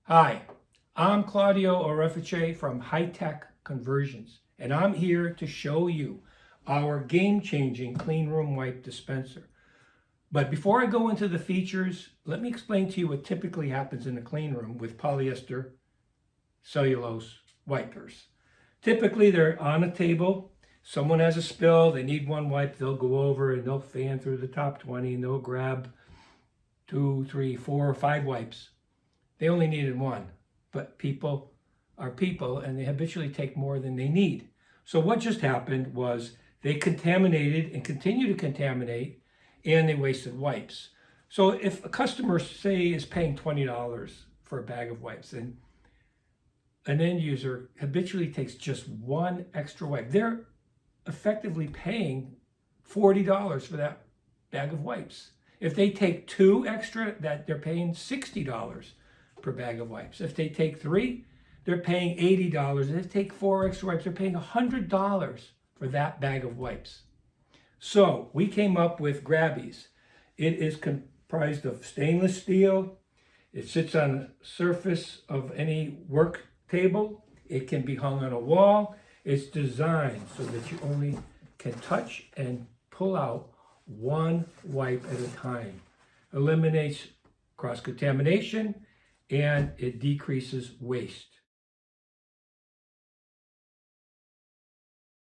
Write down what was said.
Hi, I'm Claudio Orefice from High Tech Conversions, and I'm here to show you our game-changing clean room wipe dispenser. But before I go into the features, let me explain to you what typically happens in a clean room with polyester cellulose wipers. Typically, they're on a table. Someone has a spill, they need one wipe, they'll go over and they'll fan through the top 20 and they'll grab 2, 3, 4, or 5 wipes. They only needed one, but people are people and they habitually take more than they need. So what just happened was they contaminated and continue to contaminate, and they wasted wipes. So if a customer, say, is paying $20 for a bag of wipes, and an end user habitually takes just one extra wipe, they're effectively paying $40 for that bag of wipes. If they take 2 extra, that they're paying $60 per bag of wipes. If they take 3, they're paying $80. If they take 4 extra wipes, they're paying $100 for that bag of wipes. So we came up with Grab-EEZ. It is comprised of stainless steel. It sits on the surface of any work table. It can be hung on a wall. It's designed so that you only can touch and pull out one wipe at a time. Eliminates cross-contamination, and it decreases waste.